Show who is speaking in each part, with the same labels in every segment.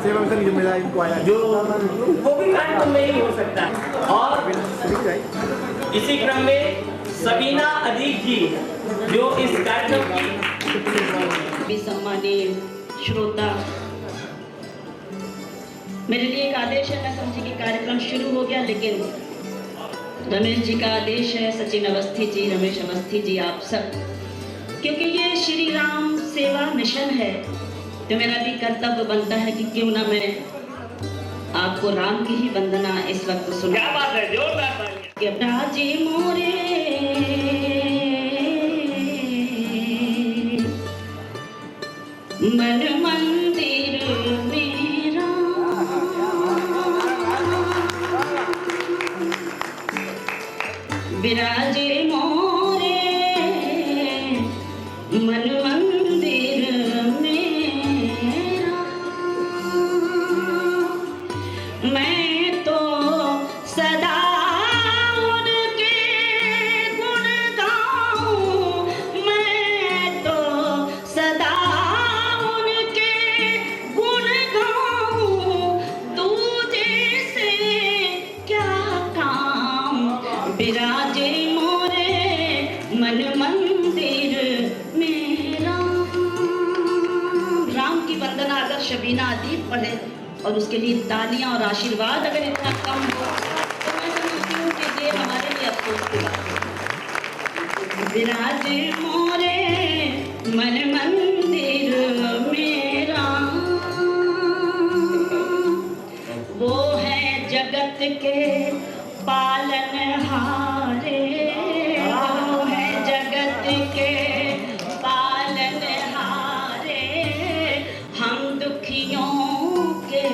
Speaker 1: सेवा में जिम्मेदारी इनको आया
Speaker 2: जो वो भी कार्यक्रम में ही हो सकता है। और इसी क्रम में सबीना अदीब जी जो इस कार्यक्रम की
Speaker 3: सम्मानीय श्रोता, मेरे लिए एक आदेश है, मैं समझी कि कार्यक्रम शुरू हो गया, लेकिन रमेश जी का आदेश है, सचिन अवस्थी जी, रमेश अवस्थी जी, आप सब, क्योंकि ये श्री राम सेवा मिशन है तो मेरा भी कर्तव्य बनता है कि क्यों ना मैं आपको राम की ही वंदना इस वक्त सुना।
Speaker 2: क्या बात है, जोरदार तालियां।
Speaker 3: राजे मोरे मन मंदिर मेरा, विराजे मोरे मन मंदिर मेरा, मैं तो सदा उनके गुण गाऊं, मैं तो सदा उनके गुण गाऊं, दूजे से क्या काम, विराजे मोरे मन मंदिर मेरा। राम की वंदना अगर शबीना अदीब पढ़े और उसके लिए तालियां और आशीर्वाद अगर इतना कम हो तो मैं समझती हूँ कि ये हमारे लिए अफसोस की बात है। विराजे मोरे मन मंदिर मेरा, वो है जगत के पालनहारे, वो है जगत के पालनहारे, हम दुखियों के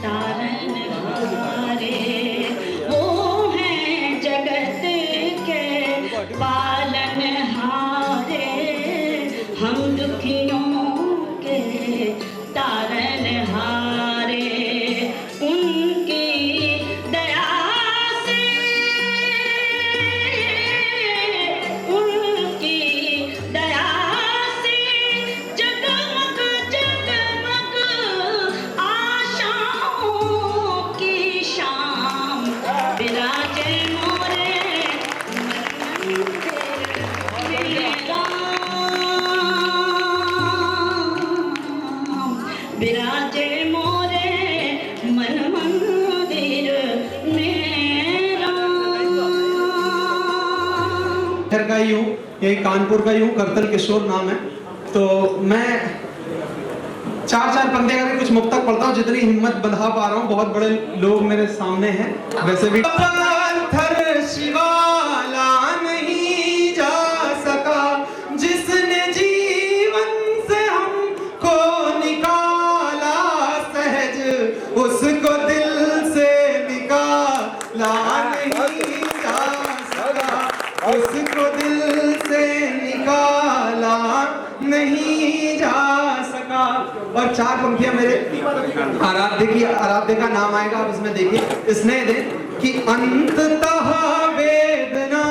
Speaker 3: तारनहारे, वो है जगत के पालनहारे, हम दुखियों के तारनहारे, उनकी दया से, उनकी दया से जगमग जगमग आशाओं की शाम, विराजे मोरे मेरा, विराजे मोरे मन मंदिर मेरा।
Speaker 4: शहर का ही हूँ, यही कानपुर का ही हूँ, करतल किशोर नाम है। तो मैं चार पंक्ति करके कुछ मुक्तक पढ़ता हूँ, जितनी हिम्मत बंधा पा रहा हूँ। बहुत बड़े लोग मेरे सामने हैं वैसे भी। पत्थर शिवाला नहीं जा सका, जिसने जीवन से हमको निकाला सहज, उसको दिल से निकाला नहीं जा सका, उसको दिल से निकाला नहीं जा सका। और चार पंक्तियां मेरे आराध्य का नाम आएगा, आप इसमें देखिए, स्नेह दे कि अंततः वेदना।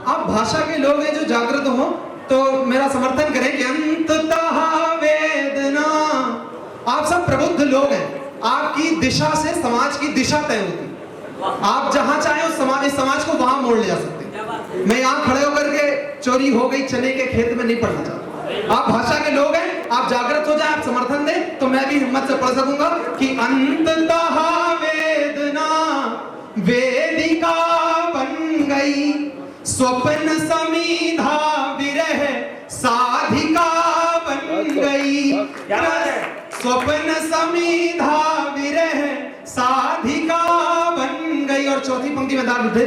Speaker 4: आप भाषा के लोग हैं जो जागृत हो तो मेरा समर्थन करें कि अंततः वेदना। आप सब प्रबुद्ध लोग हैं, आपकी दिशा से समाज की दिशा तय होती, आप जहां चाहे उस समाज को वहां मोड़ ले जा सकते हैं। मैं यहाँ खड़े होकर के चोरी हो गई चने के खेत में नहीं पढ़ना चाहता। आप भाषा के लोग हैं, आप जागृत हो जाए, आप समर्थन दें तो मैं भी हिम्मत से पढ़ सकूंगा कि अंततः वेदना वेदिका बन गई, स्वप्न समीधा विरह साधिका बन गई, स्वप्न समीधा विरह साधिका बन गई। और चौथी पंक्ति में दार उठे,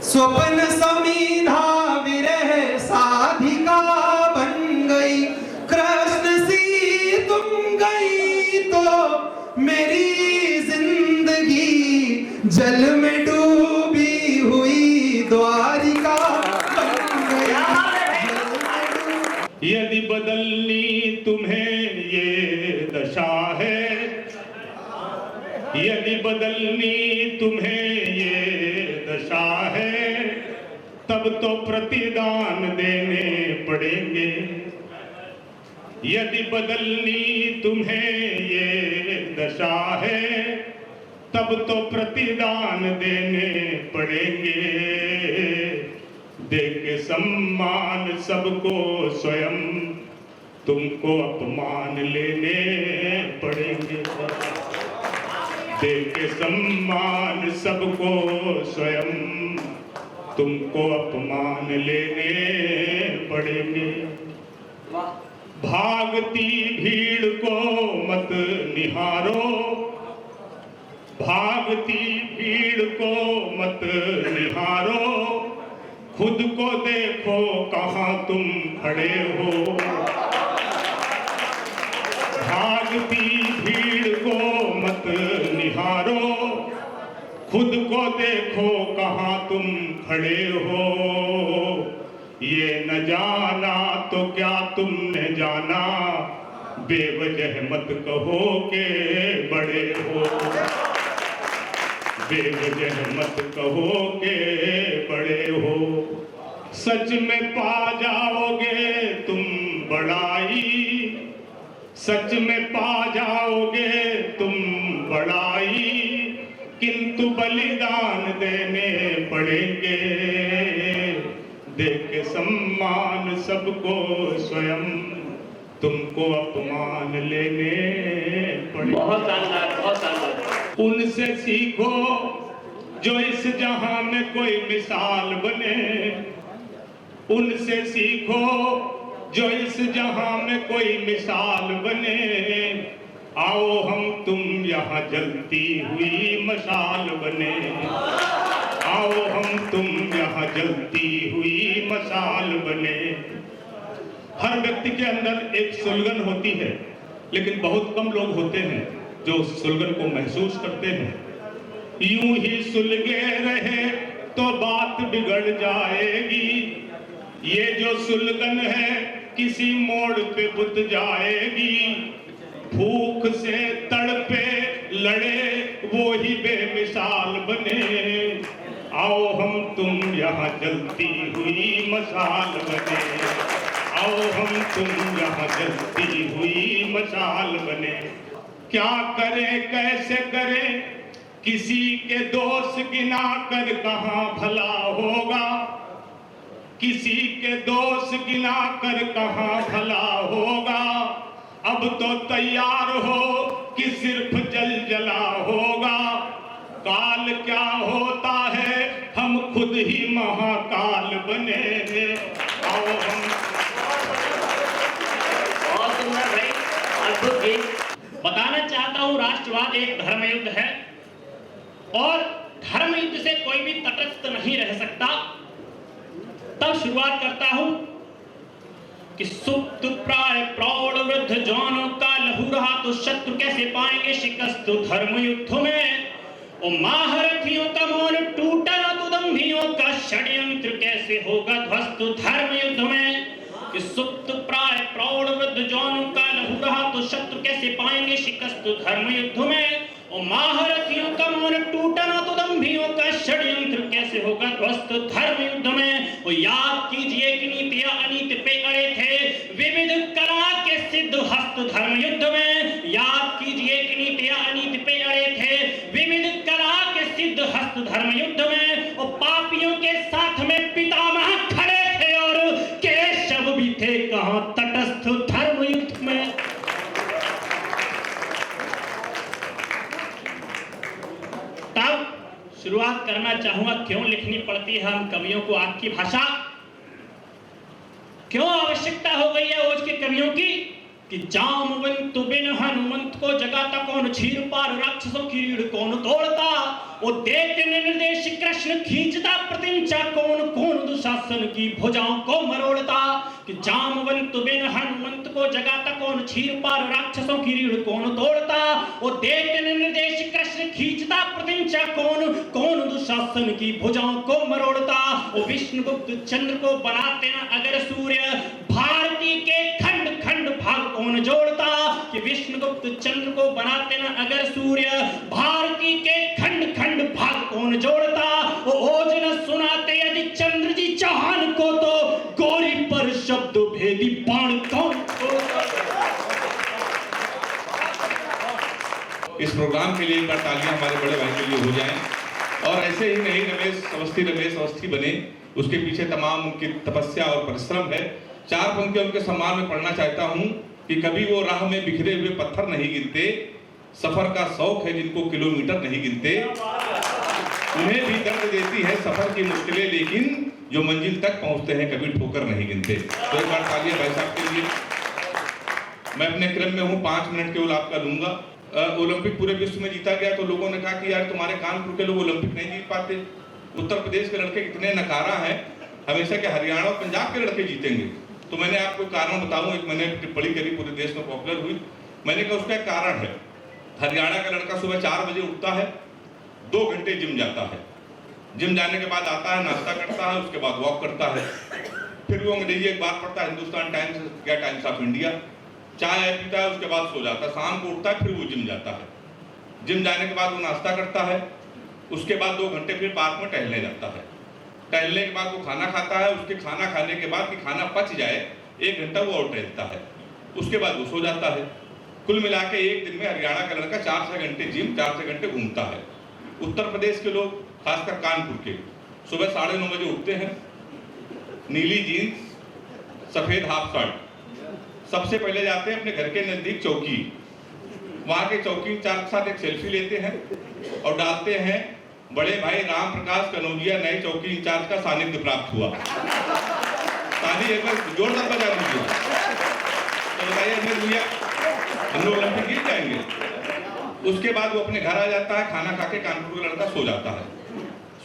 Speaker 4: स्वप्न समीधा विरह साधिका बन गई, कृष्ण सी तुम गई तो मेरी जिंदगी जल में डूबी हुई द्वारिका बन गई।
Speaker 5: यदि बदलनी तुम्हें ये दशा है, यदि बदलनी तुम्हें ये दशा है, तब तो प्रतिदान देने पड़ेंगे। यदि बदलनी तुम्हें ये दशा है, तब तो प्रतिदान देने पड़ेंगे। दे के सम्मान सबको स्वयं तुमको अपमान लेने पड़ेंगे। दे के सम्मान सबको स्वयं तुमको अपमान लेने पड़ेंगे। भागती भीड़ को मत निहारो, भागती भीड़ को मत निहारो, खुद को देखो कहाँ तुम खड़े हो। भागती भीड़ को मत निहारो, खुद को देखो कहाँ तुम खड़े हो। ये न जाना तो क्या तुमने जाना, बेवजह मत कहो के बड़े हो। बेवजह मत कहो के बड़े हो। सच में पा जाओगे तुम बड़ाई, सच में पा जाओगे तुम बड़ाई, किंतु बलिदान देने पड़ेंगे। दे के सम्मान सबको स्वयं तुमको अपमान लेने पड़ेंगे।
Speaker 2: बहुत शानदार, बहुत शानदार।
Speaker 5: उनसे सीखो जो इस जहां में कोई मिसाल बने, उनसे सीखो जो इस जहां में कोई मिसाल बने। आओ हम तुम यहाँ जलती हुई मशाल बने, आओ हम तुम यहाँ जलती हुई मशाल बने। हर व्यक्ति के अंदर एक सुलगन होती है, लेकिन बहुत कम लोग होते हैं जो उस सुलगन को महसूस करते हैं। यूं ही सुलगे रहे तो बात बिगड़ जाएगी, ये जो सुलगन है किसी मोड़ पे बुझ जाएगी। भूख से तड़पे लड़े वो ही बेमिसाल बने, आओ हम तुम यहाँ जलती हुई मशाल बने, आओ हम तुम यहाँ जलती हुई मशाल बने। क्या करें कैसे करें, किसी के दोष गिना कर कहाँ भला होगा, किसी के दोष गिना कर कहाँ भला होगा। अब तो तैयार हो कि सिर्फ जल जला होगा। काल क्या होता है हम खुद ही महाकाल बने, आओ हम।
Speaker 2: बहुत सुंदर भाई, अद्भुत गीत।
Speaker 1: बताना चाहता हूं राष्ट्रवाद एक धर्म युद्ध है और धर्म युद्ध से कोई भी तटस्थ नहीं रह सकता। तब शुरुआत करता हूं कि सुप्त प्राय प्रौढ़ वृद्ध जवानों का लहू रहा तो शत्रु कैसे पाएंगे शिकस्त धर्म युद्ध में। ओ महारथियों का मौन टूटा तो दंभियों का षड्यंत्र कैसे होगा ध्वस्त धर्म युद्ध में। कि सुप्त प्राय प्रौढ़ वृद्ध जवानों का लहू रहा तो शत्रु कैसे पाएंगे शिकस्त धर्म युद्ध में। ओ महारथियों का मौन टूटा ना तो दंभियों का षड्यंत्र कैसे होगा ध्वस्त धर्म युद्ध में। ओ याद कीजिए कि नीतियां अनीति पे अड़े थे विविध कला के सिद्ध हस्त धर्म युद्ध में। याद कीजिए कि नीतियां अनीति पे अड़े थे विविध कला के सिद्ध हस्त धर्म युद्ध में। ओ पापियों के साथ में पितामह खड़े थे और केशव भी थे कहां तटस्थ धर्म युद्ध में। तब शुरुआत करना चाहूंगा क्यों लिखनी पड़ती है हम कवियों को आग की भाषा, क्यों आवश्यकता हो गई है आज के कवियों की। कि जामवंत बिन हनुमंत को जगाता कौन, छीर पार राक्षसों की रीढ़ कौन तोड़ता। वो देते निर्देश कृष्ण खींचता प्रतिंचा कौन, कौन दुशासन की भुजाओं को मरोड़ता। कि जामवंत बिन हनुमंत को जगाता कौन, छीर पार राक्षसों की रीढ़ कौन तोड़ता। वो देते निर्देश कृष्ण खींचता प्रतिंचा कौन, कौन दुशासन की भुजाओं को मरोड़ता। वो विष्णुगुप्त चंद्र को बनाते न अगर सूर्य, भारती के खंड खंड भाग कौन जोड़ता। कि विष्णुगुप्त चंद्र को बनाते न अगर सूर्य, भारती के खंड खंड भाग कौन जोड़ता। वो ओज न सुनाते यदि चंद्र जी चौहान को तो, गोरी पर शब्द भेदी बाण कौन छोड़ता।
Speaker 6: प्रोग्राम के लिए एक बार तालियां हमारे बड़े भाई के लिए हो जाएं। और ऐसे ही नहीं रमेश अवस्थी बने, उसके पीछे तमाम उनकी तपस्या और परिश्रम है। 4 पंक्तियां उनके सम्मान में पढ़ना चाहता हूं कि कभी वो राह में बिखरे हुए पत्थर नहीं गिनते, सफर का शौक है जिनको किलोमीटर नहीं गिनते। उन्हें भी दर्द देती है सफर की मुश्किलें, लेकिन जो मंजिल तक पहुंचते हैं कभी ठोकर नहीं गिनते। तो एक बार तालियां भाई साहब के लिए। मैं अपने क्रम में हूँ, 5 मिनट केवल आपका लूंगा। ओलंपिक पूरे विश्व में जीता गया तो लोगों ने कहा कि यार तुम्हारे कानपुर के लोग ओलंपिक नहीं जीत पाते, उत्तर प्रदेश के लड़के कितने नकारा हैं, हमेशा के हरियाणा और पंजाब के लड़के जीतेंगे। तो मैंने आपको कारण बताऊं, एक मैंने टिप्पणी करी, पूरे देश में पॉपुलर हुई। मैंने कहा उसका एक कारण है, हरियाणा का लड़का सुबह 4 बजे उठता है, 2 घंटे जिम जाता है, जिम जाने के बाद आता है, नाश्ता करता है, उसके बाद वॉक करता है, फिर वो अंग्रेजी अखबार पढ़ता है, हिंदुस्तान टाइम्स या टाइम्स ऑफ इंडिया, चाय पीता है, उसके बाद सो जाता है, शाम को उठता है, फिर वो जिम जाता है, जिम जाने के बाद वो नाश्ता करता है, उसके बाद 2 घंटे फिर पार्क में टहलने जाता है, टहलने के बाद वो खाना खाता है, उसके खाना खाने के बाद कि खाना पच जाए 1 घंटा वो और टहलता है, उसके बाद वो सो जाता है। कुल मिला के एक दिन में हरियाणा का लड़का 4-6 घंटे जिम, 4-6 घंटे घूमता है। उत्तर प्रदेश के लोग, खासकर कानपुर के, सुबह 9:30 बजे उठते हैं, नीली जीन्स, सफेद हाफ शर्ट, सबसे पहले जाते हैं अपने घर के नजदीक चौकी, वहां के चौकी इंचार्ज के साथ एक सेल्फी लेते हैं और डालते हैं बड़े भाई राम प्रकाश कनौजिया नए चौकी इंचार्ज का सानिध्य प्राप्त हुआ। ताली एक बार जोरदार बजा दीजिए। तो बताइए भैया हम लोग ओलंपिक जीत जाएंगे। उसके बाद वो अपने घर आ जाता है, खाना खा के कानपुर का लड़का सो जाता है।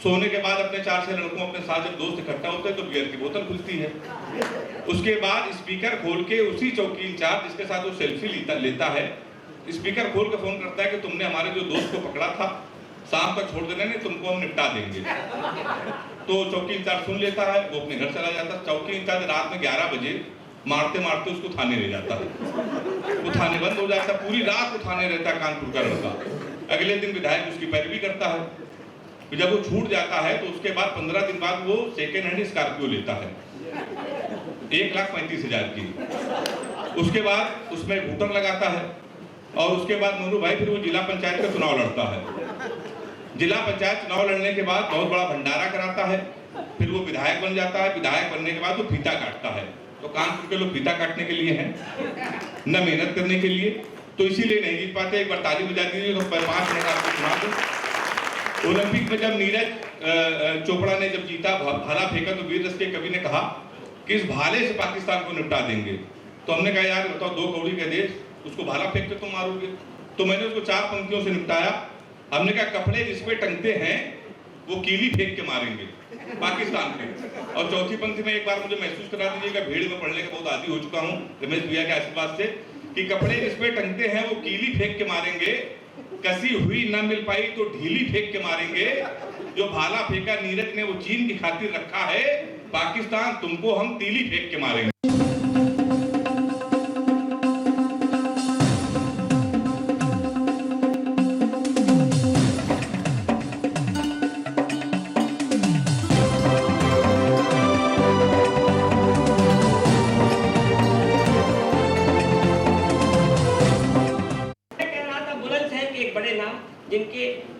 Speaker 6: सोने के बाद अपने 4-6 लड़कों अपने साथ जब दोस्त इकट्ठा होते हैं तो बियर की बोतल खुलती है। उसके बाद स्पीकर खोल के उसी चौकी इंचार्ज जिसके साथ वो सेल्फी लेता है, स्पीकर खोल के फोन करता है कि तुमने हमारे जो दोस्त को पकड़ा था, शाम तक छोड़ देना नहीं, तुमको हम निपटा देंगे। तो चौकी इंचार्ज सुन लेता है, वो अपने घर चला जाता है। चौकी इंचार्ज रात में 11 बजे मारते मारते उसको थाने ले जाता है, वो थाने बंद हो जाता है, पूरी रात वो थाने रहता है कानपुर का लड़का। अगले दिन विधायक उसकी पैरवी करता है, जब वो छूट जाता है तो उसके बाद 15 दिन बाद वो सेकेंड हैंड स्कॉर्पियो लेता है 1,35,000 की। उसके बाद उसमें घूटन लगाता है और उसके बाद मोनू भाई फिर वो जिला पंचायत का चुनाव लड़ता है। जिला पंचायत चुनाव लड़ने के बाद बहुत बड़ा भंडारा कराता है, फिर वो विधायक बन जाता है। विधायक बनने के बाद वो फीता काटता है। तो कानपुर के लोग फीता काटने के लिए हैं, न मेहनत करने के लिए, तो इसीलिए नहीं जीत पाते। एक बार ताली बजा दीजिए तो 5 मिनट आपको सुना दूं। ओलंपिक में जब नीरज चोपड़ा ने जब जीता, भाला फेंका, तो वीर रस के कवि ने कहा कि इस भाले से पाकिस्तान को निपटा देंगे। तो हमने कहा यार बताओ 2 कौड़ी का देश, उसको भाला फेंक के तुम मारोगे? तो मैंने उसको 4 पंक्तियों से निपटाया। हमने कहा कपड़े जिस पे टंगते हैं वो कीली फेंक के मारेंगे पाकिस्तान पे। और चौथी पंक्ति में एक बार मुझे महसूस करा दीजिएगा, भीड़ में पढ़ने का बहुत आदी हो चुका हूँ रमेश भैया के आशीर्वाद से, कि कपड़े जिस पे टंगते हैं वो कीली फेंक के मारेंगे, कसी हुई न मिल पाई तो ढीली फेंक के मारेंगे। जो भाला फेंका नीरज ने वो चीन की खातिर रखा है, पाकिस्तान तुमको हम तीली फेंक के मारेंगे।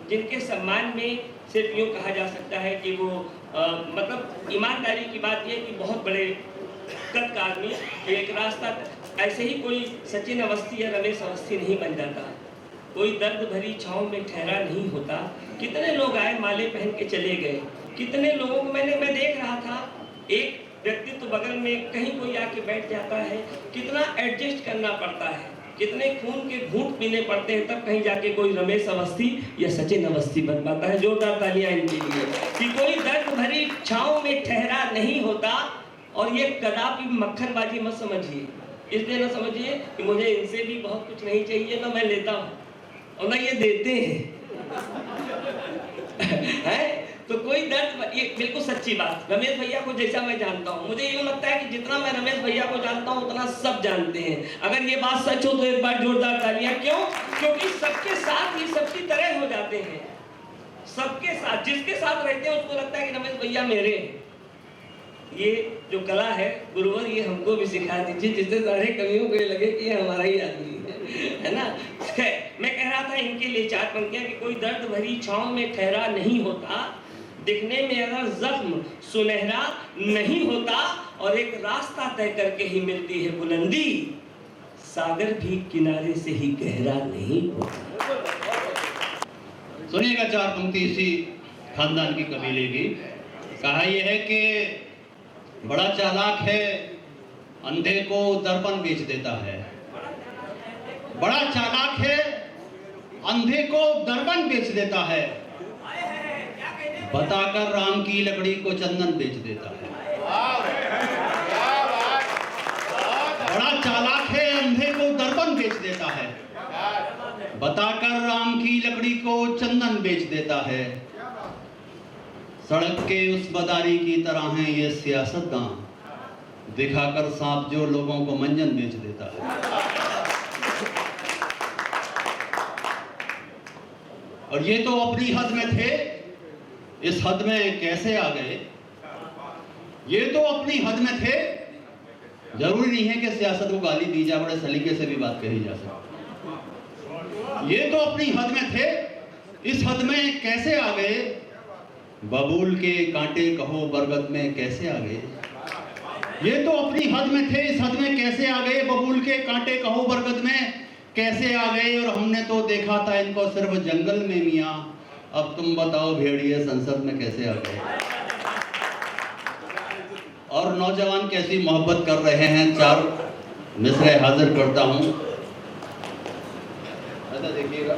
Speaker 2: जिनके सम्मान में सिर्फ यूँ कहा जा सकता है कि वो मतलब ईमानदारी की बात ये कि बहुत बड़े कद का आदमी एक रास्ता ऐसे ही कोई सचिन अवस्थी या रमेश अवस्थी नहीं बन जाता, कोई दर्द भरी छाँव में ठहरा नहीं होता। कितने लोग आए माले पहन के चले गए, कितने लोगों को मैं देख रहा था, एक व्यक्ति तो बगल में कहीं कोई आके बैठ जाता है, कितना एडजस्ट करना पड़ता है, कितने खून के घूंट पीने पड़ते हैं, तब कहीं जाके कोई रमेश अवस्थी या सचिन अवस्थी बन पाता है। जोरदार तालियां इनके लिए कि कोई दर्द भरी छाँव में ठहरा नहीं होता। और ये कदापि मक्खनबाजी मत समझिए, इसलिए ना समझिए कि मुझे इनसे भी बहुत कुछ नहीं चाहिए, ना मैं लेता हूँ और ना ये देते हैं तो कोई दर्द, ये बिल्कुल सच्ची बात। रमेश भैया को जैसा मैं जानता हूँ, मुझे यूँ लगता है कि जितना मैं रमेश भैया को जानता हूँ उतना सब जानते हैं। अगर ये बात सच हो तो एक बार जोरदार तालियां। क्यों? क्योंकि सबके साथ ही सबकी तरह हो जाते हैं, सबके साथ, जिसके साथ रहते हैं उसको लगता है कि रमेश भैया मेरे। ये जो कला है गुरुवर, ये हमको भी सिखा दीजिए, जिससे सारे कवियों को ये लगे कि ये हमारा ही आदमी है ना। खैर मैं कह रहा था इनके लिए 4 पंक्तियां कि कोई दर्द भरी छांव में ठहरा नहीं होता, दिखने में अगर जख्म सुनहरा नहीं होता, और एक रास्ता तय करके ही मिलती है बुलंदी, सागर भी किनारे से ही गहरा नहीं होता।
Speaker 7: सुनिएगा 4 पंक्ति इसी खानदान की कबीले की। कहा यह है कि बड़ा चालाक है, अंधे को दर्पण बेच देता है। बड़ा चालाक है, अंधे को दर्पण बेच देता है, बताकर राम की लकड़ी को चंदन बेच देता है। बड़ा चालाक है, अंधे को दर्पण बेच देता है, बताकर राम की लकड़ी को चंदन बेच देता है। सड़क के उस मदारी की तरह हैं ये सियासतदां, दिखाकर सांप जो लोगों को मंजन बेच देता है। और ये तो अपनी हद में थे, इस हद में कैसे आ गए? ये तो अपनी हद में थे, जरूरी नहीं है कि सियासत को गाली दी जाए, बड़े सलीके से भी बात कही जा सकती। ये तो अपनी हद में थे, इस हद में कैसे आ गए? बबूल के कांटे कहो बरगद में कैसे आ गए? ये तो अपनी हद में थे, इस हद में कैसे आ गए? बबूल के कांटे कहो बरगद में कैसे आ गए? और हमने तो देखा था इनको सिर्फ जंगल में मियां, अब तुम बताओ भेड़िए संसद में कैसे आ गए? और नौजवान कैसी मोहब्बत कर रहे हैं, 4 मिसरे हाजिर करता हूं। ऐसा देखिएगा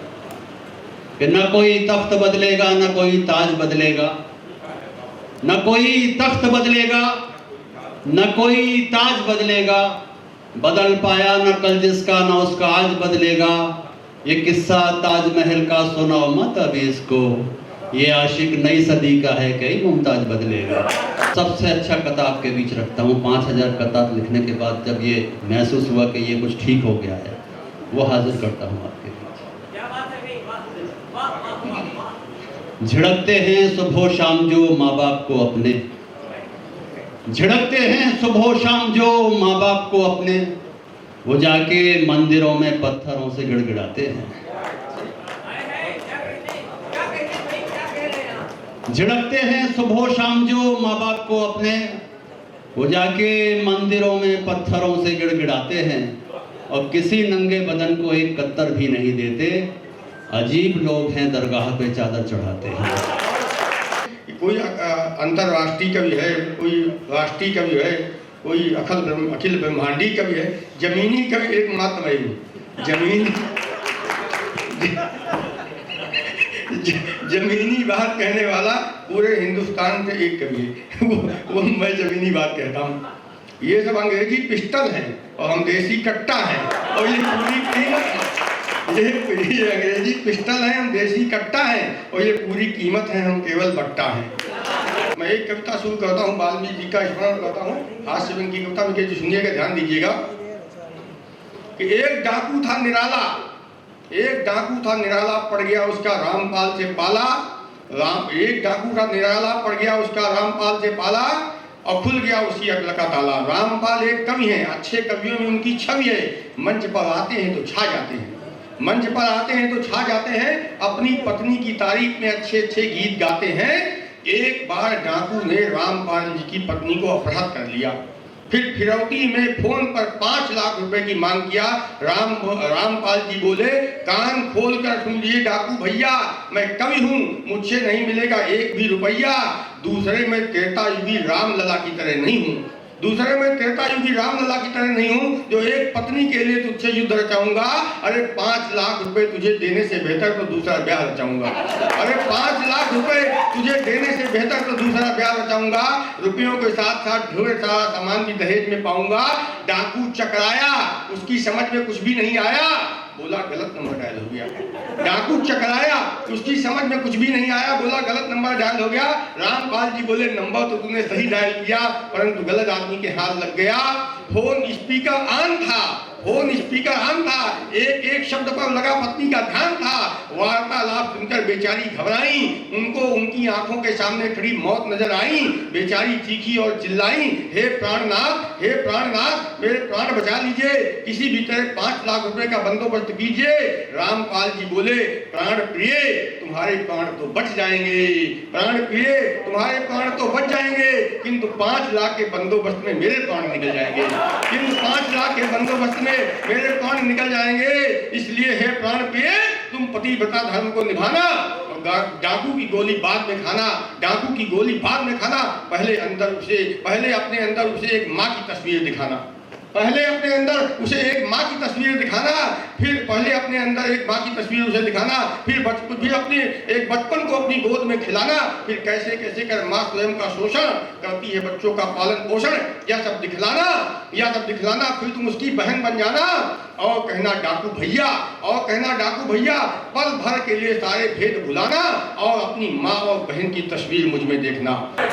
Speaker 7: कि न कोई तख्त बदलेगा, न कोई ताज बदलेगा, न कोई तख्त बदलेगा, न कोई ताज बदलेगा, बदल पाया न कल जिसका, न उसका आज बदलेगा। ये किस्सा ताजमहल का सुनाओ मत अभी इसको, ये आशिक नई सदी का है, कई मुमताज बदलेगा। सबसे अच्छा कता आपके बीच रखता हूँ। 5000 कता लिखने के बाद जब ये महसूस हुआ कि ये कुछ ठीक हो गया है, वो हाजिर करता हूँ आपके बीच। झिड़कते हैं सुबह शाम जो माँ बाप को अपने, झिड़कते हैं सुबह शाम जो माँ बाप को अपने, वो जाके मंदिरों में पत्थरों से गिड़गिड़ाते हैं। झिड़कते हैं सुबह शाम जो माँ बाप को अपने, वो जाके मंदिरों में पत्थरों से गिड़गिड़ाते हैं, और किसी नंगे बदन को एक कत्तर भी नहीं देते। अजीब लोग हैं, दरगाह पे चादर चढ़ाते हैं।
Speaker 8: कोई अंतर्राष्ट्रीय कवि है, कोई राष्ट्रीय कवि है, कोई अखिल ब्रह्मांडी कवि है, जमीनी कवि एकमात्र मैं हूँ। जमीनी बात कहने वाला पूरे हिंदुस्तान से एक कवि है, वो मैं जमीनी बात कहता हूँ। ये सब अंग्रेजी पिस्टल है और हम देसी कट्टा है, और ये पूरी कीमत, ये अंग्रेजी पिस्टल है, हम देसी कट्टा है, और ये पूरी कीमत है, हम केवल बट्टा है। मैं एक कविता शुरू करता हूँ, वाल्मीकि जी का स्मरण करता हूँ, हास्य व्यंग की कविता में सुनिएगा, ध्यान दीजिएगा कि एक डाकू था निराला, एक डाकू था निराला, पड़ गया उसका रामपाल से पाला। एक डाकू था निराला, पड़ गया उसका रामपाल से पाला, और खुल गया उसी अक्ल का ताला। रामपाल एक कवि हैं, अच्छे कवियों में उनकी छवि है, मंच पर आते हैं तो छा जाते हैं, मंच पर आते हैं तो छा जाते हैं, अपनी पत्नी की तारीफ में अच्छे अच्छे गीत गाते हैं। एक बार डाकू ने रामपाल जी की पत्नी को अपहृत कर लिया, फिर फिरौती में फोन पर 5 लाख रुपए की मांग किया। रामपाल जी बोले, कान खोल कर सुन लिए डाकू भैया, मैं कवि हूँ, मुझसे नहीं मिलेगा एक भी रुपया। दूसरे में त्रेता युगी राम लला की तरह नहीं हूँ, दूसरे में त्रेता युगी राम लला की तरह नहीं हूँ, जो एक पत्नी के लिए तुझसे युद्ध रचाऊंगा। अरे 5 लाख रुपए तुझे देने से बेहतर तो दूसरा ब्याह रचाऊंगा। अरे 5 लाख रुपए तुझे देने से बेहतर तो दूसरा ब्याह रचाऊंगा। रुपयों के साथ साथ ढेर सारा सामान भी दहेज में पाऊंगा। डाकू चकराया, उसकी समझ में कुछ भी नहीं आया, बोला गलत नंबर डायल हो गया। डाकू चकराया, उसकी समझ में कुछ भी नहीं आया, बोला गलत नंबर डायल हो गया। रामपाल जी बोले, नंबर तो तूने सही डायल किया, परंतु गलत आदमी के हाथ लग गया। फोन स्पीकर ऑन था, फोन स्पीकर ऑन था, एक एक शब्द पर लगा पत्नी का ध्यान था। वार्तालाप सुनकर बेचारी घबराई, उनको उनकी आंखों के सामने खड़ी मौत नजर आई। बेचारी चीखी और चिल्लाई, हे प्राणनाथ, हे प्राणनाथ, मेरे प्राण बचा लीजिए, किसी भी तरह 5 लाख रुपए का बंदोबस्त कीजिए। रामपाल जी बोले, प्राण प्रिय, तुम्हारे प्राण तो बच जाएंगे, प्राण प्रिय, तुम्हारे प्राण तो बच जाएंगे, किंतु 5 लाख के बंदोबस्त में मेरे प्राण निकल जाएंगे, किंतु 5 लाख के बंदोबस्त में मेरे प्राण निकल जाएंगे। इसलिए हे प्राण प्रिय, तुम पतिव्रता धर्म को निभाना, डाकू की गोली बाद में खाना, डाकू की गोली बाद में खाना, पहले अपने अंदर उसे एक माँ की तस्वीर दिखाना, पहले अपने अंदर उसे एक माँ की तस्वीर दिखाना, फिर पहले अपने अंदर एक माँ की तस्वीर उसे दिखाना, फिर अपने एक बचपन को अपनी गोद में खिलाना, फिर कैसे कैसे कर माँ स्वयं का शोषण करती है, बच्चों का पालन पोषण, यह सब दिखलाना, फिर तुम उसकी बहन बन जाना और कहना डाकू भैया, पल भर के लिए सारे भेद भुलाना और अपनी माँ और बहन की तस्वीर मुझ में देखना।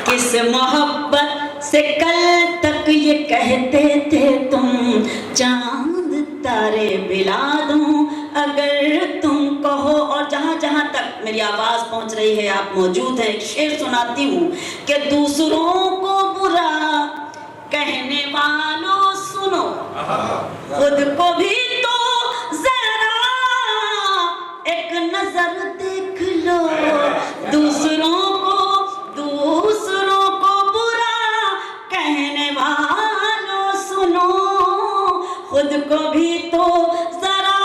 Speaker 3: किस मोहब्बत से कल तक ये कहते थे तुम, चांद तारे बिला दूं अगर तुम कहो। और जहां जहां तक मेरी आवाज पहुंच रही है, आप मौजूद हैं, एक शेर सुनाती हूँ कि दूसरों को बुरा कहने वालों सुनो, खुद को भी तो जरा एक नजर देख लो। दूसरों को बुरा कहने वालों सुनो, खुद को भी तो जरा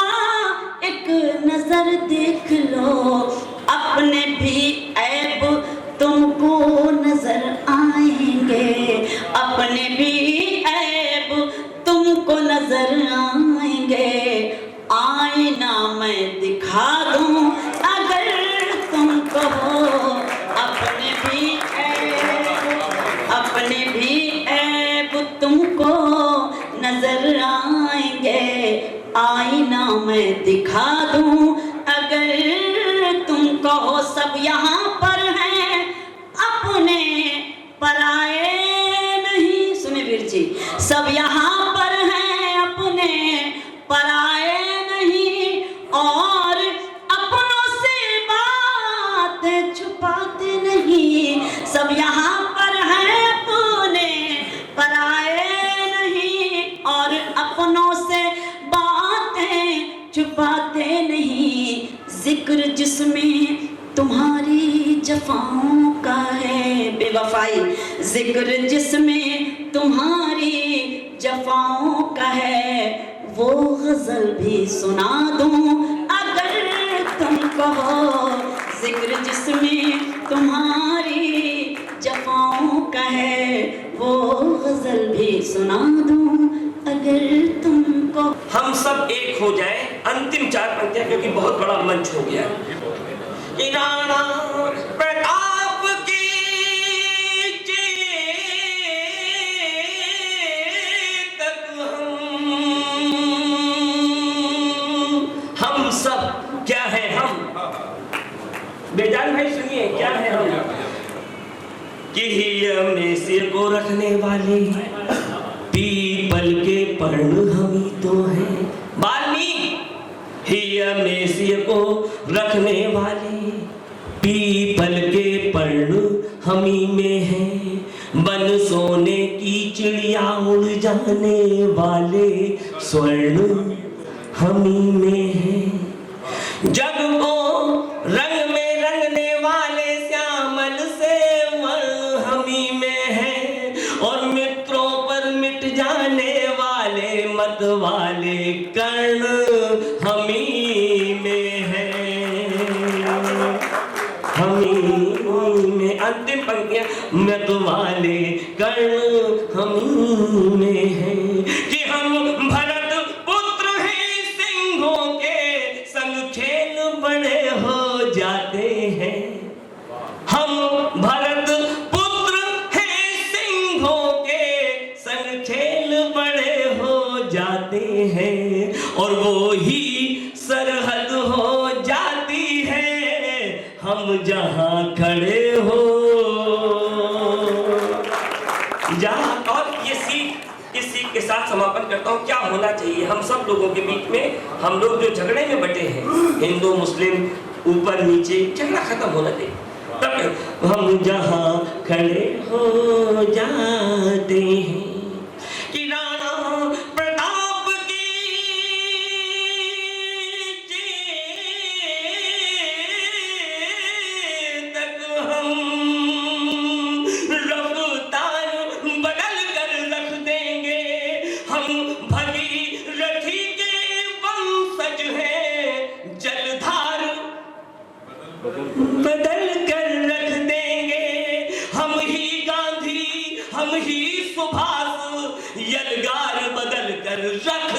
Speaker 3: एक नजर देख लो। अपने भी ऐब तुमको नजर आएंगे, अपने भी ऐब तुमको नजर आएंगे। आईना मैं दिखा दूं अगर तुम कहो, अपने भी ऐब तुमको नजर आएंगे। आईना मैं दिखा दूं अगर तुम कहो। सब यहाँ पर हैं अपने पराए नहीं, सुने वीर जी, सब यहाँ पर हैं अपने पराए नहीं, और अपनों से बातें छुपाते नहीं। सब यहाँ पर हैं अपने पराए नहीं, और अपनों से बातें छुपाते नहीं। जिक्र जिसमें तुम्हारी जफाओं का है बेवफाई, जिक्र जिसमें तुम्हारी जफाओं का है, वो गजल भी सुना दूं अगर तुम कहो। जिक्र जिसमें तुम्हारी जफाओं का है, वो गजल भी सुना दूं अगर तुमको।
Speaker 2: हम सब एक हो जाए, अंतिम 4 पंक्तियां, क्योंकि बहुत बड़ा मंच हो गया। राणा प्रताप की तक हम सब क्या है, हम बेजान भाई सुनिए, क्या है हम कि में सिर को रखने वाले पीपल के पर्ण हम ही तो हैं। वाल्मीकि में सिर को रखने वाले पीपल के पर्ण हमी में है, बन सोने की चिड़िया उड़ जाने वाले स्वर्ण हमी में है। जग को रंग में रंगने वाले श्यामल से वर्ण हमी में है, और मित्रों पर मिट जाने वाले मत वाले कर्ण हमी में है। हमी में अंतिम पंक्तियां, मत वाले कर्ण हमी में है। कि हम भरत पुत्र हैं, सिंहों के संग खेल बड़े हो जाते हैं। हम भरत पुत्र हैं, सिंहों के संग खेल बड़े हो जाते हैं, और वो ही सरहद हो जाती है हम जहां खड़े हो। जहां, और ये सीख इसी के के साथ समापन करता हूँ। क्या होना चाहिए हम सब लोगों के बीच में? हम लोग जो झगड़े में बटे हैं, हिंदू मुस्लिम ऊपर नीचे, झगड़ा खत्म होना चाहिए। तब हम जहाँ खड़े हो जाते हैं कि राणा प्रताप की तक हम रफ्तार बदल कर रख देंगे। हम भगीरथी के वंशज हैं, जलधार बदल कर रख देंगे। हम ही गांधी, हम ही सुभाष, यलगार बदल कर रख